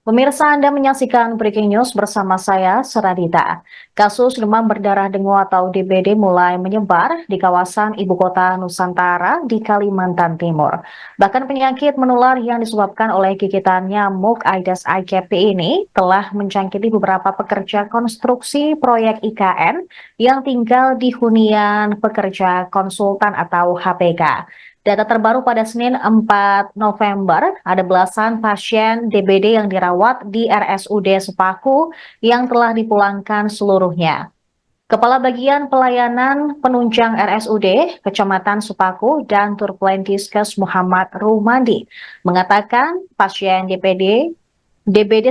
Pemirsa, Anda menyaksikan Breaking News bersama saya, Seradita. Kasus demam berdarah dengue atau DBD mulai menyebar di kawasan ibu kota Nusantara di Kalimantan Timur. Bahkan penyakit menular yang disebabkan oleh gigitan nyamuk Aedes aegypti ini telah menjangkiti beberapa pekerja konstruksi proyek IKN yang tinggal di hunian pekerja konsultan atau HPK. Data terbaru pada Senin 4 November, ada belasan pasien DBD yang dirawat di RSUD Sepaku yang telah dipulangkan seluruhnya. Kepala Bagian Pelayanan Penunjang RSUD, Kecamatan Sepaku, dan Turplendiskes Muhammad Rumandi mengatakan pasien DBD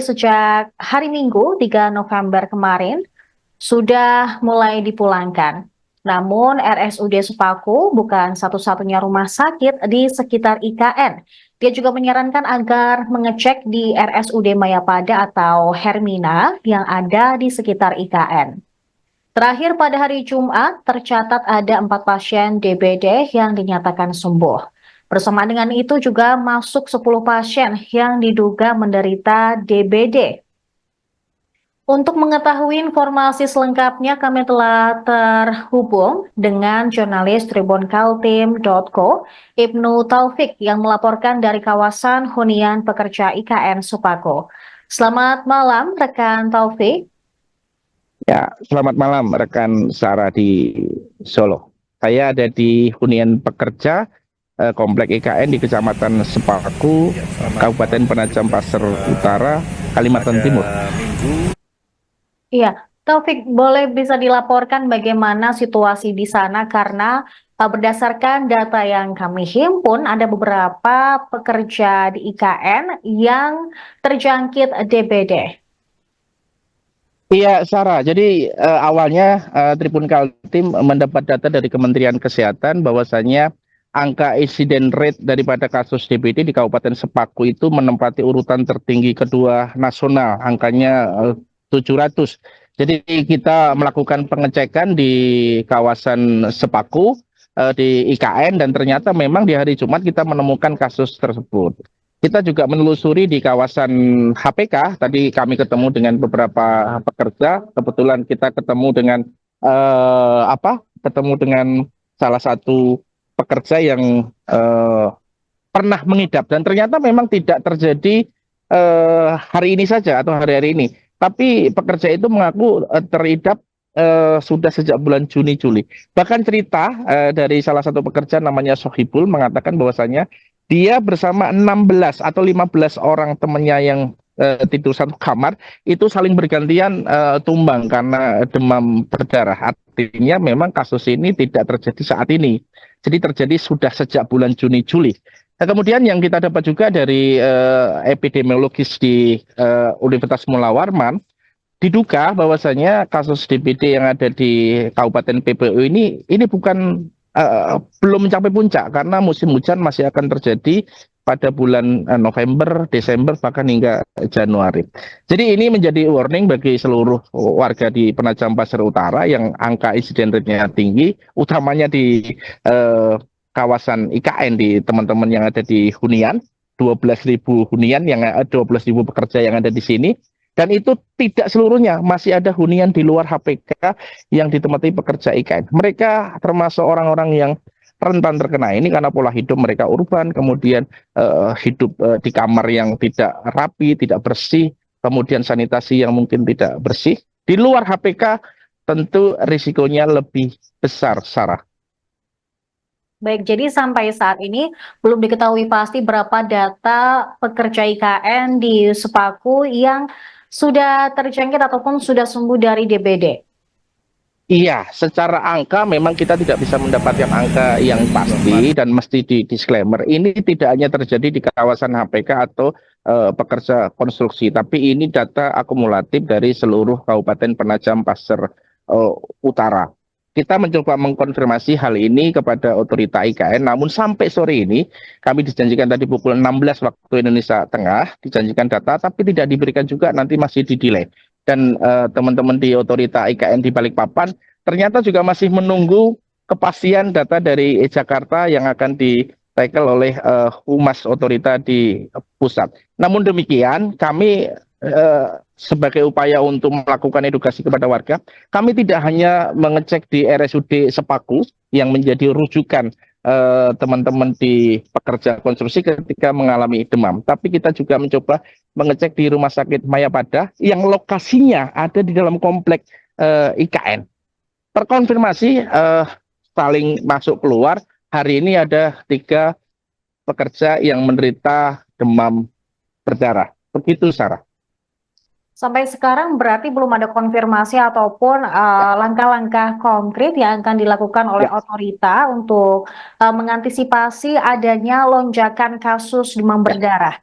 sejak hari Minggu 3 November kemarin sudah mulai dipulangkan. Namun RSUD Sepaku bukan satu-satunya rumah sakit di sekitar IKN. Dia juga menyarankan agar mengecek di RSUD Mayapada atau Hermina yang ada di sekitar IKN. Terakhir pada hari Jumat, tercatat ada 4 pasien DBD yang dinyatakan sembuh. Bersama dengan itu juga masuk 10 pasien yang diduga menderita DBD. Untuk mengetahui informasi selengkapnya, kami telah terhubung dengan jurnalis tribunkaltim.co, Ibnu Taufik, yang melaporkan dari kawasan hunian pekerja IKN Supako. Selamat malam, rekan Taufik. Ya, selamat malam rekan Sarah di Solo. Saya ada di hunian pekerja Komplek IKN di Kecamatan Sepaku, Kabupaten Penajam Pasir Utara, Kalimantan Timur. Iya, Taufik, boleh bisa dilaporkan bagaimana situasi di sana karena berdasarkan data yang kami himpun ada beberapa pekerja di IKN yang terjangkit DBD. Iya, Sarah. Jadi awalnya Tribun Kaltim mendapat data dari Kementerian Kesehatan bahwasanya angka insiden rate daripada kasus DBD di Kabupaten Sepaku itu menempati urutan tertinggi kedua nasional, angkanya 700. Jadi kita melakukan pengecekan di kawasan Sepaku di IKN dan ternyata memang di hari Jumat kita menemukan kasus tersebut. Kita juga menelusuri di kawasan HPK, tadi kami ketemu dengan beberapa pekerja, kebetulan kita ketemu dengan ketemu dengan salah satu pekerja yang pernah mengidap dan ternyata memang tidak terjadi hari ini saja atau hari-hari ini. Tapi pekerja itu mengaku teridap sudah sejak bulan Juni Juli. Bahkan cerita dari salah satu pekerja namanya Sohibul mengatakan bahwasanya dia bersama 16 atau 15 orang temannya yang tidur satu kamar itu saling bergantian tumbang karena demam berdarah. Artinya memang kasus ini tidak terjadi saat ini. Jadi terjadi sudah sejak bulan Juni Juli. Nah, kemudian yang kita dapat juga dari epidemiologis di Universitas Mula Warman, diduga bahwasanya kasus DBD yang ada di Kabupaten PPU ini bukan belum mencapai puncak karena musim hujan masih akan terjadi pada bulan November, Desember, bahkan hingga Januari. Jadi ini menjadi warning bagi seluruh warga di Penajam Pasir Utara yang angka insiden rate-nya tinggi, utamanya di kawasan IKN di teman-teman yang ada di hunian, 12.000 hunian yang 12.000 pekerja yang ada di sini. Dan itu tidak seluruhnya, masih ada hunian di luar HPK yang ditempati pekerja IKN. Mereka termasuk orang-orang yang rentan terkena ini karena pola hidup mereka urban, kemudian hidup di kamar yang tidak rapi, tidak bersih, kemudian sanitasi yang mungkin tidak bersih. Di luar HPK tentu risikonya lebih besar, Sarah. Baik, jadi sampai saat ini belum diketahui pasti berapa data pekerja IKN di Sepaku yang sudah terjangkit ataupun sudah sembuh dari DBD. Iya, secara angka memang kita tidak bisa mendapatkan angka yang pasti dan mesti di disclaimer. Ini tidak hanya terjadi di kawasan HPK atau pekerja konstruksi, tapi ini data akumulatif dari seluruh Kabupaten Penajam Pasir Utara. Kita mencoba mengkonfirmasi hal ini kepada otorita IKN, namun sampai sore ini kami dijanjikan tadi pukul 16 waktu Indonesia Tengah, dijanjikan data, tapi tidak diberikan juga, nanti masih di-delay. Dan teman-teman di otorita IKN di Balikpapan ternyata juga masih menunggu kepastian data dari Jakarta yang akan ditekel oleh Humas Otorita di pusat. Namun demikian, kami sebagai upaya untuk melakukan edukasi kepada warga, kami tidak hanya mengecek di RSUD Sepaku yang menjadi rujukan teman-teman di pekerja konstruksi ketika mengalami demam, tapi kita juga mencoba mengecek di Rumah Sakit Mayapada yang lokasinya ada di dalam komplek IKN. Terkonfirmasi saling masuk keluar. Hari ini ada 3 pekerja yang menderita demam berdarah. Begitu, Sarah. Sampai sekarang berarti belum ada konfirmasi ataupun langkah-langkah konkret yang akan dilakukan oleh Ya. otorita untuk mengantisipasi adanya lonjakan kasus demam berdarah.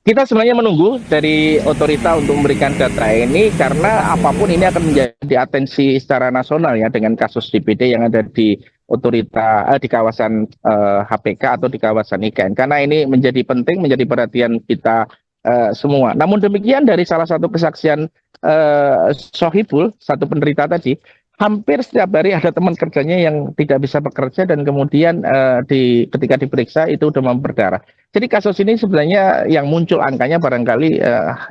Kita sebenarnya menunggu dari otorita untuk memberikan data ini karena apapun ini akan menjadi atensi secara nasional ya dengan kasus DBD yang ada di otorita di kawasan HPK atau di kawasan IKN, karena ini menjadi penting, menjadi perhatian kita semua. Namun demikian, dari salah satu kesaksian Sohibul, satu penderita tadi, hampir setiap hari ada teman kerjanya yang tidak bisa bekerja dan kemudian ketika diperiksa itu demam berdarah. Jadi kasus ini sebenarnya yang muncul angkanya barangkali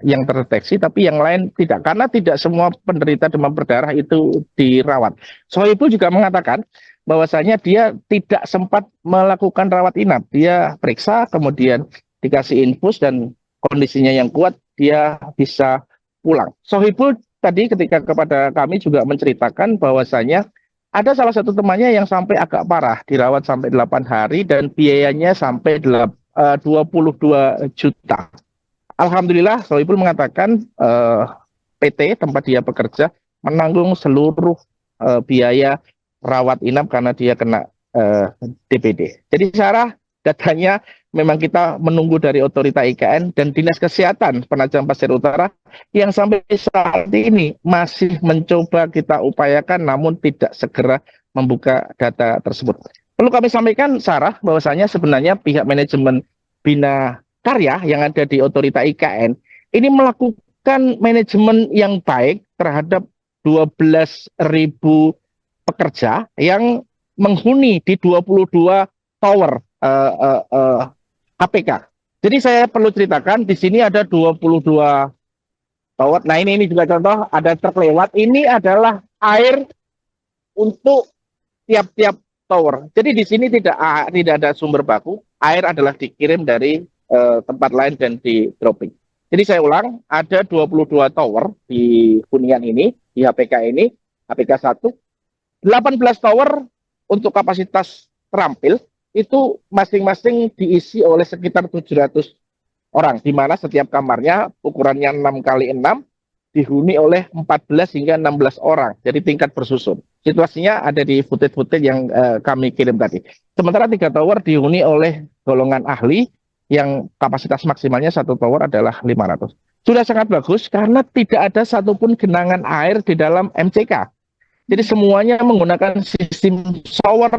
yang terdeteksi, tapi yang lain tidak, karena tidak semua penderita demam berdarah itu dirawat. Sohibul juga mengatakan bahwasanya dia tidak sempat melakukan rawat inap. Dia periksa, kemudian dikasih infus dan kondisinya yang kuat, dia bisa pulang. Sohibul tadi ketika kepada kami juga menceritakan bahwasanya ada salah satu temannya yang sampai agak parah, dirawat sampai 8 hari dan biayanya sampai 22 juta. Alhamdulillah, Sohibul mengatakan PT tempat dia bekerja menanggung seluruh biaya rawat inap karena dia kena DBD. Jadi Sarah, datanya memang kita menunggu dari otorita IKN dan Dinas Kesehatan Penajam Pasir Utara yang sampai saat ini masih mencoba kita upayakan namun tidak segera membuka data tersebut. Perlu kami sampaikan, Sarah, bahwasanya sebenarnya pihak manajemen Bina Karya yang ada di otorita IKN ini melakukan manajemen yang baik terhadap 12.000 pekerja yang menghuni di 22 tower HPK. Jadi saya perlu ceritakan di sini ada 22 tower. Nah ini juga contoh ada truk lewat. Ini adalah air untuk tiap-tiap tower. Jadi di sini tidak ada sumber baku. Air adalah dikirim dari tempat lain dan di dropping. Jadi saya ulang, ada 22 tower di hunian ini, di HPK ini, HPK 1. 18 tower untuk kapasitas terampil itu masing-masing diisi oleh sekitar 700 orang, di mana setiap kamarnya ukurannya 6x6 dihuni oleh 14 hingga 16 orang, jadi tingkat bersusun. Situasinya ada di footage-footage yang kami kirim tadi. Sementara 3 tower dihuni oleh golongan ahli yang kapasitas maksimalnya 1 tower adalah 500. Sudah sangat bagus karena tidak ada satupun genangan air di dalam MCK. Jadi semuanya menggunakan sistem shower,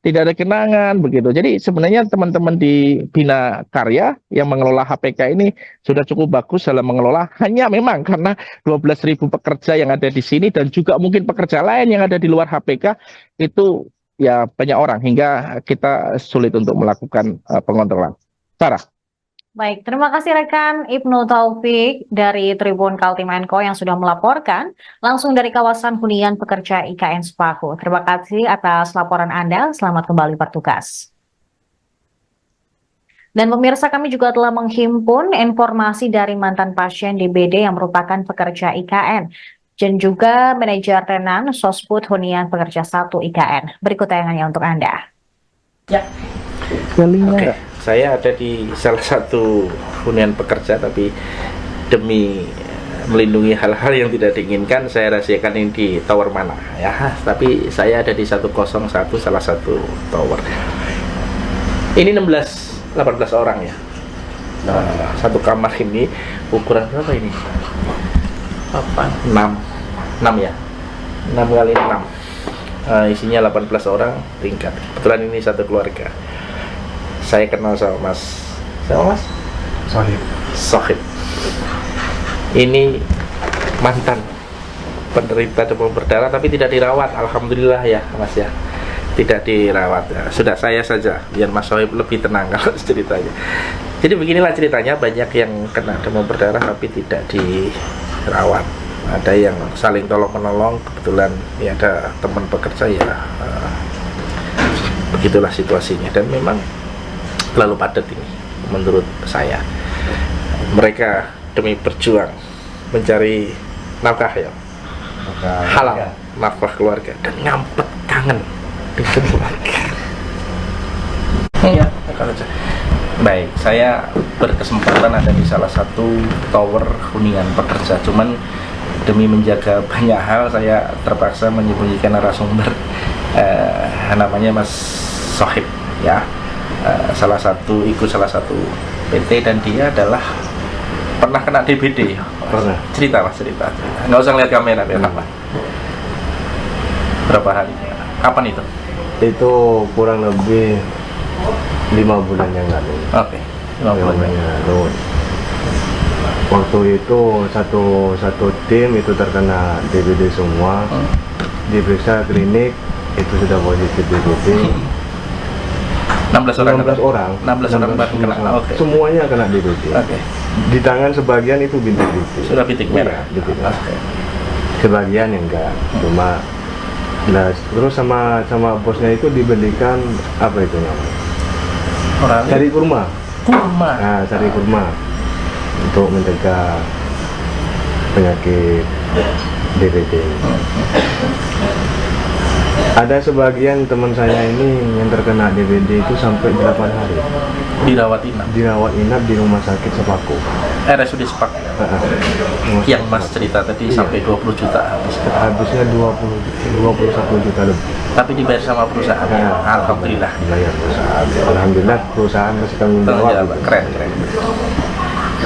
tidak ada genangan begitu. Jadi sebenarnya teman-teman di Bina Karya yang mengelola HPK ini sudah cukup bagus dalam mengelola. Hanya memang karena 12.000 pekerja yang ada di sini dan juga mungkin pekerja lain yang ada di luar HPK itu ya banyak orang hingga kita sulit untuk melakukan pengontrolan. Sarah. Baik, terima kasih rekan Ibnu Taufik dari Tribun Kaltim Co yang sudah melaporkan langsung dari kawasan hunian pekerja IKN Sepaku. Terima kasih atas laporan Anda, selamat kembali bertugas. Dan pemirsa, kami juga telah menghimpun informasi dari mantan pasien DBD yang merupakan pekerja IKN dan juga manajer tenan Sosbud Hunian Pekerja 1 IKN. Berikut tayangannya untuk Anda. Ya. Oke, saya ada di salah satu hunian pekerja, tapi demi melindungi hal-hal yang tidak diinginkan saya rahasiakan ini di tower mana ya. Tapi saya ada di 101 salah satu tower. Ini 18 orang ya. Nah, satu kamar ini ukuran berapa ini? 6 ya. 6 kali 6. Isinya 18 orang tingkat. Kebetulan ini satu keluarga. Saya kenal sama Mas Sohib. Ini mantan penderita demam berdarah tapi tidak dirawat, alhamdulillah ya Mas ya, tidak dirawat ya. Sudah saya saja biar Mas Sohib lebih tenang kalau ceritanya. Jadi beginilah ceritanya, banyak yang kena demam berdarah tapi tidak dirawat. Ada yang saling tolong menolong, kebetulan ya ada teman pekerja ya, begitulah situasinya. Dan memang terlalu padat ini menurut saya. Mereka demi berjuang mencari nafkah ya, halal, nafkah keluarga, dan ngampet kangen dengan keluarga. Ya, aja. Baik, saya berkesempatan ada di salah satu tower hunian pekerja. Cuman demi menjaga banyak hal, saya terpaksa menyembunyikan narasumber. Namanya Mas Sohib, ya. Ikut salah satu PT, dan dia adalah pernah kena DBD. Pernah. Cerita. Nggak usah ngeliat kamera, biar apa. Berapa hari? Kapan itu? Itu kurang lebih 5 bulan yang lalu. Oke, 5 bulan yang lalu. Waktu itu satu tim itu terkena DBD semua. Diperiksa klinik itu sudah positif DBD. 16 orang baru kena. Okay. Semuanya kena DBD. Okay. Di tangan sebagian itu bintik-bintik. Sudah bintik merah. Iya, bintik merah. Okay. Sebagian yang enggak. Cuma terus sama bosnya itu dibelikan apa itu namanya? Sari kurma. Nah, sari kurma untuk mencegah penyakit DBD. Ada sebagian teman saya ini yang terkena DBD itu sampai 8 hari dirawat inap di rumah sakit Sepaku, RSUD Sepak. Yang Mas cerita tadi, iya, sampai 20 juta habisnya 21 juta lebih, tapi dibayar sama perusahaan. Alhamdulillah dibayar perusahaan. Alhamdulillah perusahaan masih tanggung jawab. Keren.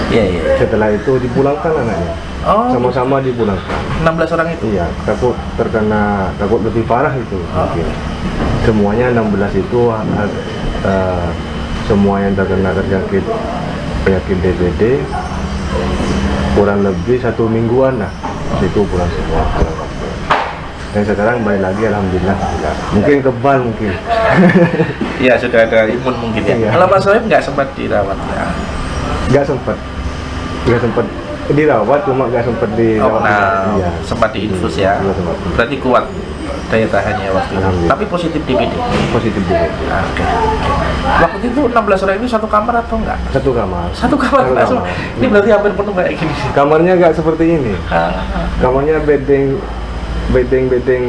Iya. Setelah itu dipulangkan anaknya. Sama-sama dipulangkan. 16 orang itu? Iya, takut lebih parah itu. Mungkin. Semuanya 16 itu semua yang terkena penyakit DBD kurang lebih 1 mingguan lah. Itu pulang semua. Dan sekarang balik lagi, alhamdulillah. Mungkin kebal mungkin. Iya, sudah ada imun mungkin ya. Iya. Kalau Mas Soeb nggak sempat dirawat ya? Nggak sempat dirawat, cuma nggak sempat dirawat. Iya. Sempat diinfus ya. Iya, berarti kuat daya tahannya waktu itu. Tapi positif DBD. Positif DBD. Oke. Waktu itu 16 orang itu satu kamar atau enggak? Satu kamar. Satu kamar. Ini berarti hampir penuh kayak gini. Kamarnya nggak seperti ini. Kamarnya bedeng.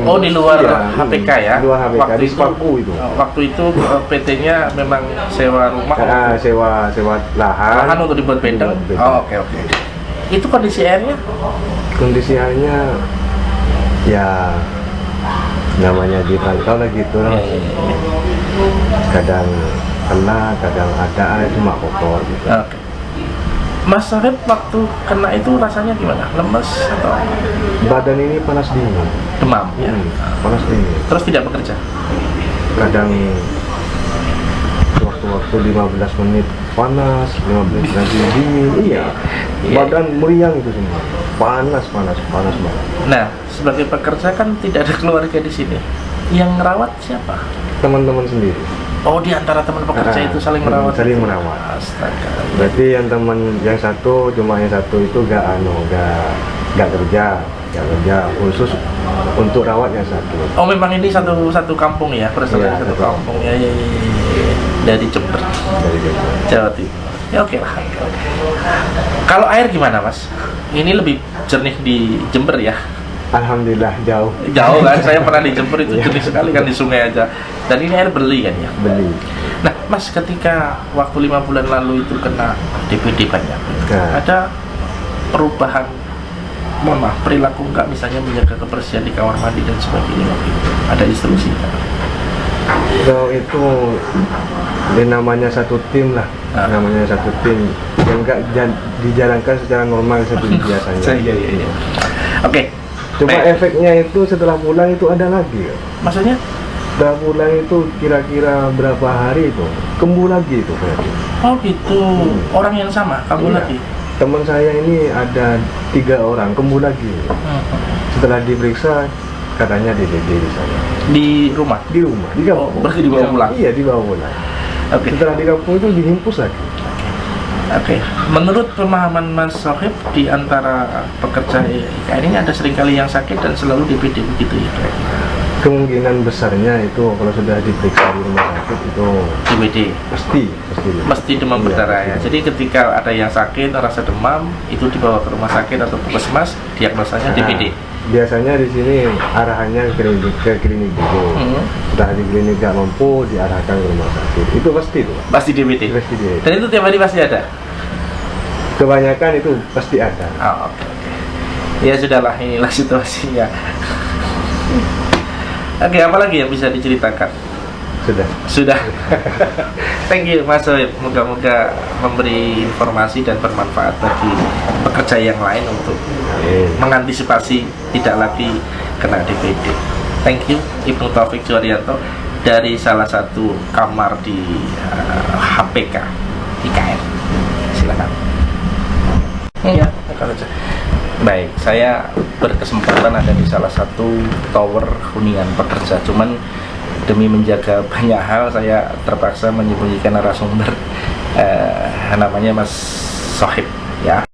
Oh, di luar HPK ya? Di luar HPK, waktu di Sepaku itu. Waktu itu PT-nya memang sewa rumah. Sewa lahan untuk dibuat bedeng. Oke. Itu kondisi airnya? Kondisi airnya ya namanya di rantau lah gitu lah. Kadang kena, kadang ada air cuma kotor gitu. Oke. Mas Sohib waktu kena itu rasanya gimana? Lemes atau? Badan ini panas dingin. Demam ya? Panas dingin. Terus tidak bekerja? Kadang waktu 15 menit panas, 15 menit lagi dingin. Iya. Badan meriang itu semua. Panas banget. Nah, sebagai pekerja kan tidak ada keluarga di sini. Yang ngerawat siapa? Teman-teman sendiri. Oh, di antara teman pekerja itu saling merawat. Saling merawat. Astaga. Berarti yang yang satu itu gak kerja khusus untuk rawat yang satu. Oh, memang ini satu kampung ya, berasal dari satu kampung ya. Dari Jember. Jawa Timur. Ya oke lah. Kalau air gimana, Mas? Ini lebih jernih di Jember ya? Alhamdulillah jauh kan, saya pernah di Jember itu jernih sekali kan, di sungai aja. Dan ini air beli kan ya? Beli. Nah, Mas, ketika waktu 5 bulan lalu itu kena DBD banyak, ada perubahan, perilaku nggak, misalnya menjaga kebersihan di kamar mandi dan sebagainya? Ada instruksi kan? Kalau itu namanya satu tim lah, namanya satu tim yang nggak dijalankan secara normal seperti biasanya. Iya. Oke. Cuma efeknya itu setelah pulang itu ada lagi. Maksudnya? Setelah pulang itu kira-kira berapa hari itu kambuh lagi itu berarti. Oh gitu. Orang yang sama kambuh lagi. Teman saya ini ada 3 orang kambuh lagi. Setelah diperiksa katanya DBD di sana. Di rumah? Di rumah. Di kampung. Berarti dibawa pulang? Iya, dibawa pulang. Setelah di kampung itu dihimpus lagi. Oke, menurut pemahaman Mas Sohib, di antara pekerja IKN ini ada seringkali yang sakit dan selalu DBD begitu ya? Kemungkinan besarnya itu kalau sudah diperiksa di rumah sakit itu DBD mesti demam Iya, berdarah ya. pasti. Jadi ketika ada yang sakit, rasa demam, itu dibawa ke rumah sakit atau puskesmas, diagnosanya Nah, DBD. biasanya di sini arahannya ke klinik dulu. Setelah di klinik nggak mampu diarahkan ke rumah sakit. Itu pasti itu, Pak. Pasti DBD. Pasti dia. Dan itu tiap hari pasti ada. Kebanyakan itu pasti ada. Oh, oke. Ya sudahlah, inilah situasinya. Oke, apa lagi yang bisa diceritakan? Sudah. Thank you Mas Sohib. Moga-moga memberi informasi dan bermanfaat bagi pekerja yang lain untuk mengantisipasi tidak lagi kena DBD. Thank you Ibnu Taufik Juwaryanto dari salah satu kamar di HPK IKN. Silakan. Ya, aja. Baik, saya berkesempatan ada di salah satu tower hunian pekerja. Cuman demi menjaga banyak hal, saya terpaksa menyembunyikan narasumber namanya Mas Sohib ya.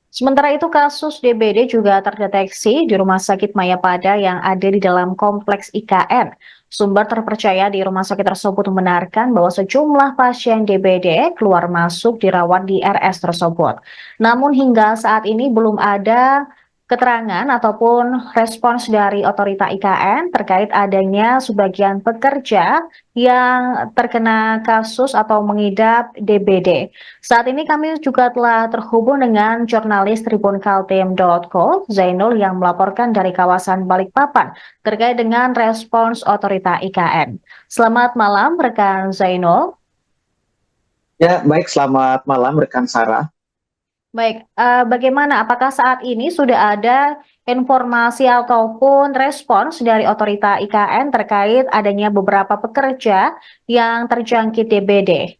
Sementara itu, kasus DBD juga terdeteksi di Rumah Sakit Mayapada yang ada di dalam kompleks IKN. Sumber terpercaya di rumah sakit tersebut membenarkan bahwa sejumlah pasien DBD keluar masuk dirawat di RS tersebut. Namun hingga saat ini belum ada keterangan ataupun respons dari otorita IKN terkait adanya sebagian pekerja yang terkena kasus atau mengidap DBD. Saat ini kami juga telah terhubung dengan jurnalis tribunkaltim.co, Zainul, yang melaporkan dari kawasan Balikpapan terkait dengan respons otorita IKN. Selamat malam, rekan Zainul. Ya, baik. Selamat malam, rekan Sarah. Baik, bagaimana? Apakah saat ini sudah ada informasi ataupun respons dari otorita IKN terkait adanya beberapa pekerja yang terjangkit DBD?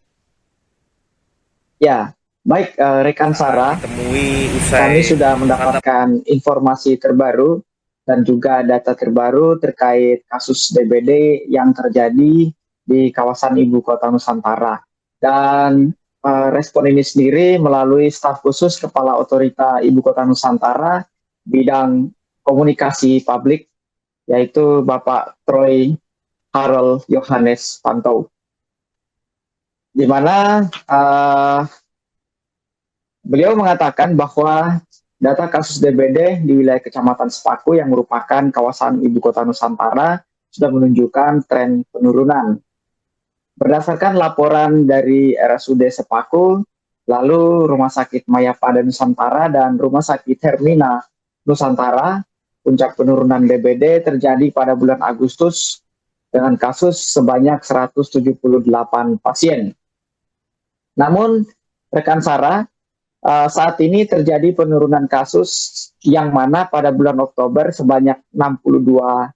Ya, baik, rekan Sarah. Kami sudah mendapatkan informasi terbaru dan juga data terbaru terkait kasus DBD yang terjadi di kawasan Ibu Kota Nusantara. Dan respon ini sendiri melalui staf khusus Kepala Otorita Ibu Kota Nusantara bidang komunikasi publik, yaitu Bapak Troy Harold Yohanes Pantau. Di mana beliau mengatakan bahwa data kasus DBD di wilayah Kecamatan Sepaku yang merupakan kawasan Ibu Kota Nusantara sudah menunjukkan tren penurunan. Berdasarkan laporan dari RSUD Sepaku, lalu Rumah Sakit Mayapada Nusantara dan Rumah Sakit Hermina Nusantara, puncak penurunan DBD terjadi pada bulan Agustus dengan kasus sebanyak 178 pasien. Namun, rekan Sarah, saat ini terjadi penurunan kasus yang mana pada bulan Oktober sebanyak 62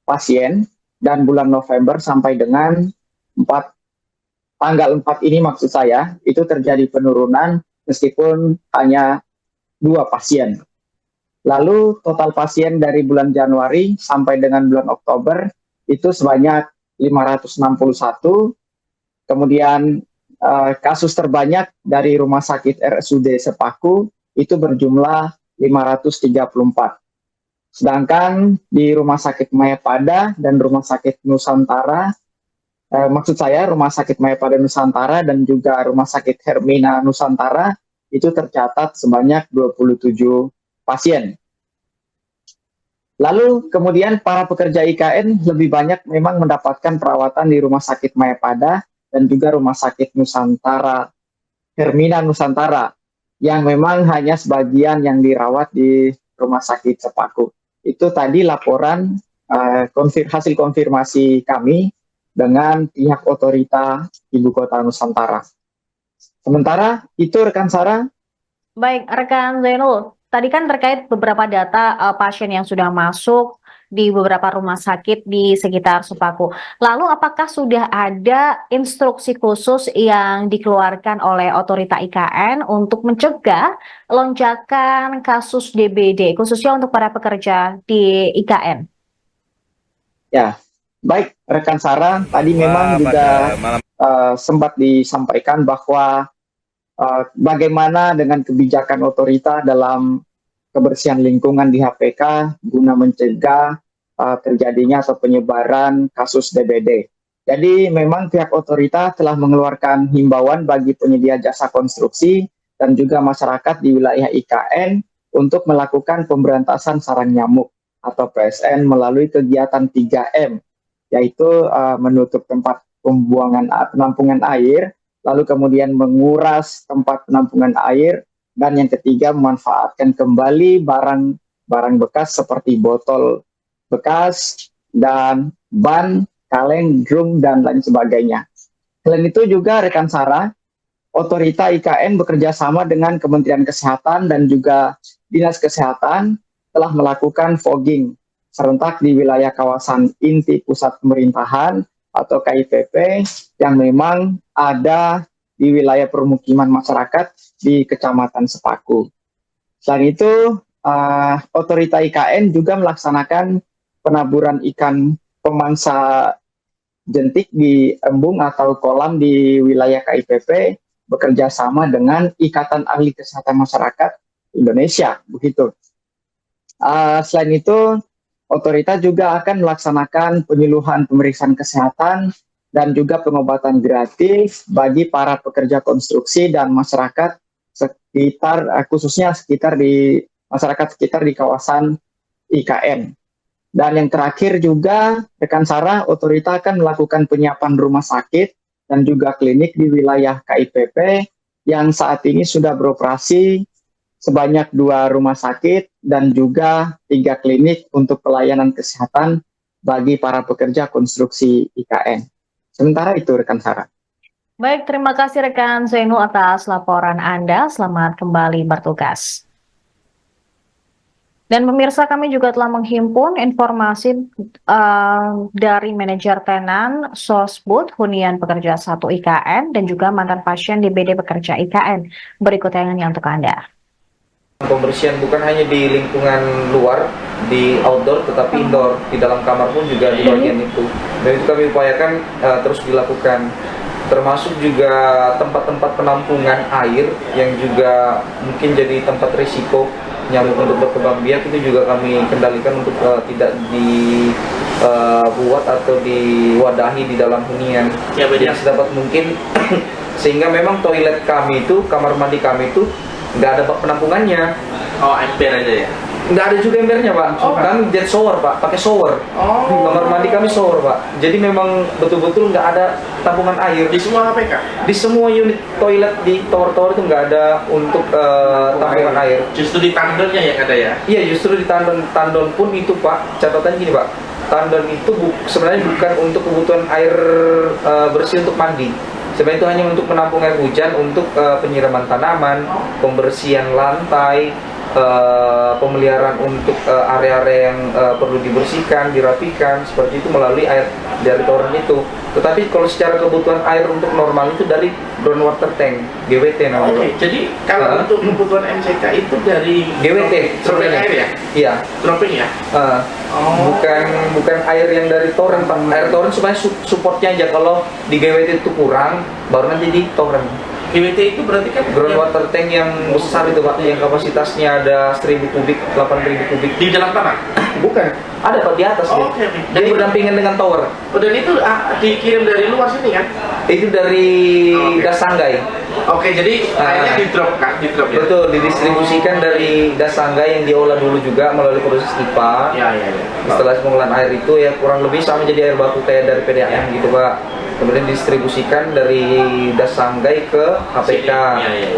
pasien dan bulan November sampai dengan tanggal 4 ini maksud saya, itu terjadi penurunan meskipun hanya 2 pasien. Lalu total pasien dari bulan Januari sampai dengan bulan Oktober itu sebanyak 561. Kemudian kasus terbanyak dari Rumah Sakit RSUD Sepaku itu berjumlah 534. Sedangkan di Rumah Sakit Mayapada dan Rumah Sakit Nusantara, maksud saya Rumah Sakit Mayapada Nusantara dan juga Rumah Sakit Hermina Nusantara itu tercatat sebanyak 27 pasien. Lalu kemudian para pekerja IKN lebih banyak memang mendapatkan perawatan di Rumah Sakit Mayapada dan juga Rumah Sakit Nusantara, Hermina Nusantara, yang memang hanya sebagian yang dirawat di Rumah Sakit Sepaku. Itu tadi laporan hasil konfirmasi kami dengan pihak otorita Ibu Kota Nusantara. Sementara itu rekan Sarah. Baik, rekan Zainul, tadi kan terkait beberapa data pasien yang sudah masuk di beberapa rumah sakit di sekitar Sepaku. Lalu apakah sudah ada instruksi khusus yang dikeluarkan oleh otorita IKN untuk mencegah lonjakan kasus DBD, khususnya untuk para pekerja di IKN? Ya, baik rekan Sarah, tadi memang juga sempat disampaikan bahwa bagaimana dengan kebijakan otorita dalam kebersihan lingkungan di HPK guna mencegah terjadinya atau penyebaran kasus DBD. Jadi memang pihak otorita telah mengeluarkan himbauan bagi penyedia jasa konstruksi dan juga masyarakat di wilayah IKN untuk melakukan pemberantasan sarang nyamuk atau PSN melalui kegiatan 3M, yaitu menutup tempat penampungan air, lalu kemudian menguras tempat penampungan air, dan yang ketiga memanfaatkan kembali barang bekas seperti botol bekas dan ban, kaleng, drum, dan lain sebagainya. Selain itu juga rekan Sarah, otorita IKN bekerja sama dengan Kementerian Kesehatan dan juga Dinas Kesehatan telah melakukan fogging serentak di wilayah kawasan inti pusat pemerintahan atau KIPP yang memang ada di wilayah permukiman masyarakat di Kecamatan Sepaku. Selain itu, otorita IKN juga melaksanakan penaburan ikan pemangsa jentik di embung atau kolam di wilayah KIPP bekerja sama dengan Ikatan Ahli Kesehatan Masyarakat Indonesia, begitu. Selain itu, otorita juga akan melaksanakan penyuluhan pemeriksaan kesehatan dan juga pengobatan gratis bagi para pekerja konstruksi dan masyarakat sekitar, khususnya masyarakat sekitar di kawasan IKN. Dan yang terakhir juga, rekan Sarah, otorita akan melakukan penyiapan rumah sakit dan juga klinik di wilayah KIPP yang saat ini sudah beroperasi sebanyak 2 rumah sakit dan juga 3 klinik untuk pelayanan kesehatan bagi para pekerja konstruksi IKN. Sementara itu rekan Sarah. Baik, terima kasih rekan Zainul atas laporan Anda. Selamat kembali bertugas. Dan pemirsa, kami juga telah menghimpun informasi dari manajer tenan Sosbud Hunian Pekerja 1 IKN dan juga mantan pasien DBD Pekerja IKN. Berikut tayangannya untuk Anda. Pembersihan bukan hanya di lingkungan luar, di outdoor, tetapi indoor, di dalam kamar pun juga di bagian itu. Dan itu kami upayakan terus dilakukan, termasuk juga tempat-tempat penampungan air yang juga mungkin jadi tempat risiko nyamuk untuk berkembang biak, itu juga kami kendalikan untuk tidak dibuat atau diwadahi di dalam hunian yang sedapat mungkin. Sehingga memang toilet kami itu, kamar mandi kami itu nggak ada bak penampungannya. Oh, ember aja ya? Nggak ada juga embernya, Pak. Kami jet shower, Pak, pakai shower. Kamar mandi kami shower, Pak. Jadi memang betul-betul nggak ada tampungan air. Di semua HPK? Di semua unit toilet di tower-tower itu nggak ada untuk tampungan air. Justru di tandonnya yang ada ya? Iya, justru di tandon pun itu, Pak. Catatan gini, Pak. Tandon itu sebenarnya bukan untuk kebutuhan air bersih untuk mandi. Sebenarnya itu hanya untuk menampung air hujan, untuk penyiraman tanaman, pembersihan lantai, pemeliharaan untuk area-area yang perlu dibersihkan, dirapikan, seperti itu melalui air dari toren itu. Tetapi kalau secara kebutuhan air untuk normal itu dari groundwater tank, GWT namanya. Oke, jadi kalau untuk kebutuhan MCK itu dari GWT, dropping air ya? Iya. Dropping ya? Bukan air yang dari toren, Pak. Air toren supaya supportnya aja. Kalau di GWT itu kurang, baru nanti di toren. GWT itu berarti kan groundwater tank yang besar itu, Pak, yang kapasitasnya ada 1000 kubik, 8000 kubik. Di dalam tanah? Bukan, ada, Pak, di atas. Oke. Jadi berdampingan dengan tower. Dan itu dikirim dari luar sini kan? Itu dari Dasanggai. Oke, jadi airnya di drop kan? Di drop ya? Betul, didistribusikan dari Dasanggai yang diolah dulu juga melalui proses IPA. Iya. Setelah pengolahan air itu ya kurang lebih sama jadi air baku kayak dari PDAM gitu, Pak. Kemudian didistribusikan dari Dasanggai ke HPK.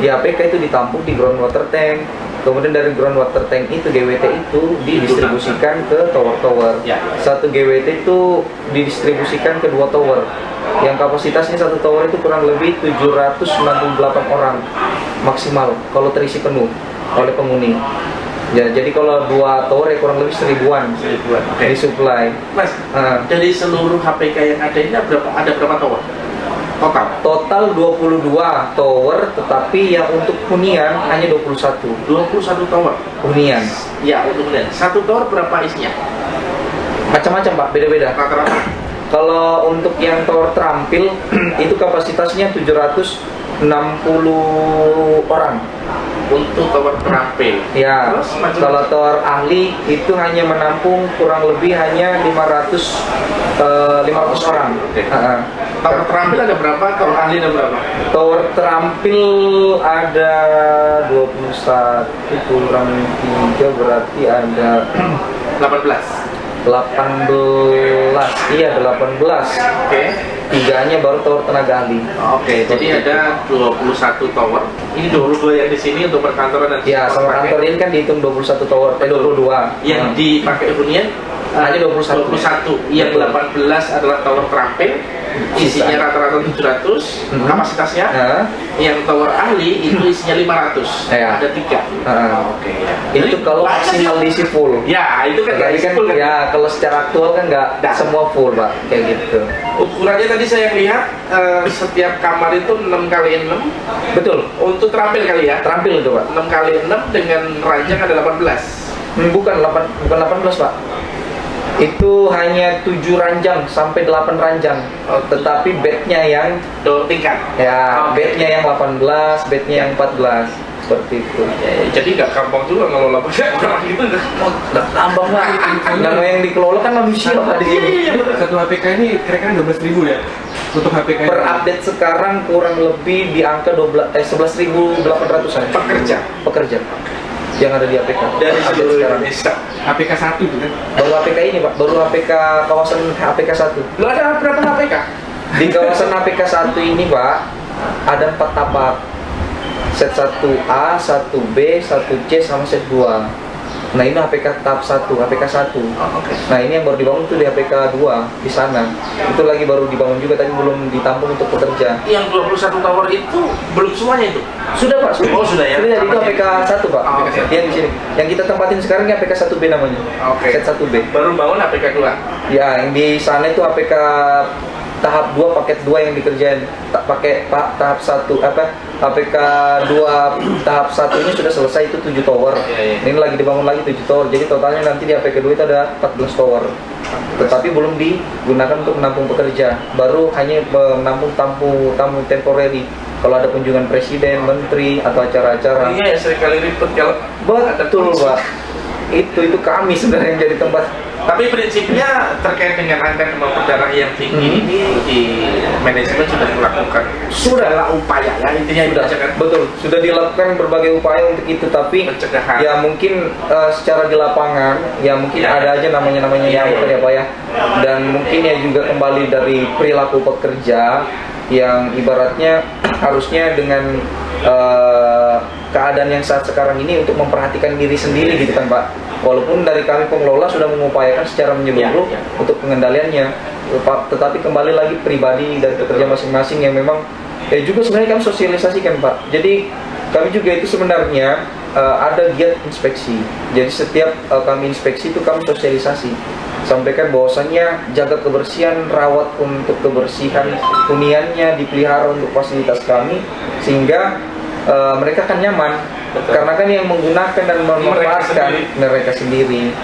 Di HPK itu ditampung di groundwater tank. Kemudian dari groundwater tank itu GWT itu didistribusikan ke tower-tower. Satu GWT itu didistribusikan ke 2 tower. Yang kapasitasnya satu tower itu kurang lebih 798 orang maksimal kalau terisi penuh oleh penghuni. Ya, jadi kalau 2 tower ya kurang lebih 1000-an dari supply. Mas, dari seluruh HPK yang ada ini ada berapa tower? Total 22 tower, tetapi yang untuk hunian hanya 21. 21 tower Hunian. Ya, untuk hunian. Satu tower berapa isinya? Macam-macam, Pak, beda-beda. Rata-rata. Kalau untuk yang tower terampil itu kapasitasnya 700 60 orang. Untuk tower terampil. Ya, Terus kalau tower ahli itu hanya menampung kurang lebih hanya 500 orang. Oke. Tower terampil ada berapa? Tower ahli ada berapa? Tower terampil ada 21 kurang 3 berarti ada 18. 18. Iya, 18. Oke. Tiganya baru tower tenaga ahli. Oke, jadi ada 21 tower. Ini 22 yang di sini untuk perkantoran dan Ya, sama kantor ini kan dihitung 21 tower, 22. yang dipakai hunian Hanya 21. 21. Yang 18 adalah tower terampil. Isinya rata-rata 700 kapasitasnya. Yang tower ahli itu isinya 500. Ya. Ada 3. Oke ya. Itu kalau Banyak maksimal ya. diisi full. Ya, itu kan Tadi dari kan full kan. ya kalau secara aktual kan nggak semua full, Pak, kayak gitu. Ukurannya tadi saya lihat setiap kamar itu 6x6. Betul. Untuk terampil kali ya. Terampil itu, Pak. 6x6 dengan ranjang ada 18. Bukan 18, Pak. Itu hanya 7 ranjang sampai 8 ranjang. Tetapi bednya yang Tingkat. ya, Oke. bednya yang 18, bednya yang 14. Seperti itu. Ya, jadi nggak gampang juga ngelola banyak orang gitu. Nggak tambah, Pak. Nama yang dikelola kan manusia, Pak, di sini. Satu HPK ini kira-kira 12.000 ya untuk HPK Per update sekarang kurang lebih di angka 11.800-an pekerja yang ada di APK Dari update seluruh sekarang. Indonesia. HPK 1 itu kan. Baru APK ini, Pak, baru APK kawasan APK 1. Lo ada berapa HPK? Di kawasan APK 1 ini, Pak, ada 4 tapak. Set 1A, 1B, 1C, sama set 2. Nah, ini APK tahap 1, APK 1. Oke. Nah, ini yang baru dibangun tuh di APK 2 di sana. Itu lagi baru dibangun juga, tapi belum ditampung untuk pekerja. Yang 21 tower itu belum semuanya itu. Sudah, Pak, sudah. Oh, sudah ya? Sudah, itu APK 1, Pak. Oh, oke. Yang di sini. Yang kita tempatin sekarang ini APK 1B namanya. Oke. Set 1B. Baru bangun HPK 2. Ya, yang di sana itu APK tahap 2 paket 2 yang dikerjain. Pakai tahap 1 APK 2 tahap 1 ini sudah selesai, itu 7 tower. Iya. Ini lagi dibangun lagi 7 tower. Jadi totalnya nanti di APK 2 itu ada 14 tower. Tetapi belum digunakan untuk menampung pekerja. Baru hanya menampung tamu temporary. Kalau ada kunjungan presiden, menteri, atau acara-acara. Iya, ya seringkali ribet kalau Betul, Pak. Itu kami sebenarnya yang jadi tempat. Tapi prinsipnya terkait dengan angka demam berdarah yang tinggi ini di manajemen sudah melakukan segala upaya ya, intinya itu aja kan. Betul, sudah dilakukan berbagai upaya untuk itu, tapi Pencegahan. ya mungkin secara di lapangan ya mungkin Ya. ada aja namanya Ya, yang ya. ya, Pak ya. Dan mungkin ya juga kembali dari perilaku pekerja yang ibaratnya harusnya dengan keadaan yang saat sekarang ini untuk memperhatikan diri sendiri gitu kan, Pak. Walaupun dari kami pengelola sudah mengupayakan secara menyeluruh Ya. untuk pengendaliannya, tetapi kembali lagi pribadi dari pekerja masing-masing yang memang juga sebenarnya kami sosialisasikan, Pak. Jadi kami juga itu sebenarnya ada giat inspeksi. Jadi setiap kami inspeksi itu kami sosialisasi, sampaikan bahwasannya jaga kebersihan, rawat untuk kebersihan huniannya, dipelihara untuk fasilitas kami sehingga mereka kan nyaman. Betul. Karena kan yang menggunakan dan memanfaatkan mereka sendiri.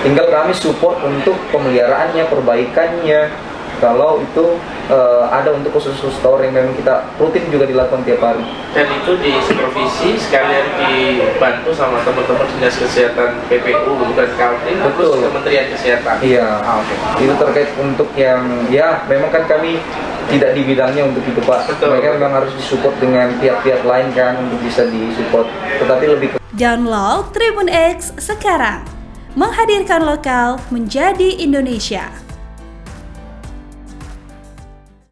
Tinggal kami support untuk pemeliharaannya, perbaikannya. Kalau itu ada untuk khusus tower yang memang kita rutin juga dilakukan tiap hari. Dan itu di supervisi sekalian dibantu sama teman-teman dinas kesehatan PPU dan Kaltim, Betul. terus Kementerian Kesehatan. Iya. Oke. Itu terkait untuk yang ya memang kan kami tidak di bidangnya untuk itu, Pak. Betul. Mereka memang harus disupport dengan pihak-pihak lain kan untuk bisa disupport. Tetapi lebih ke Download Tribun X sekarang. Menghadirkan lokal menjadi Indonesia.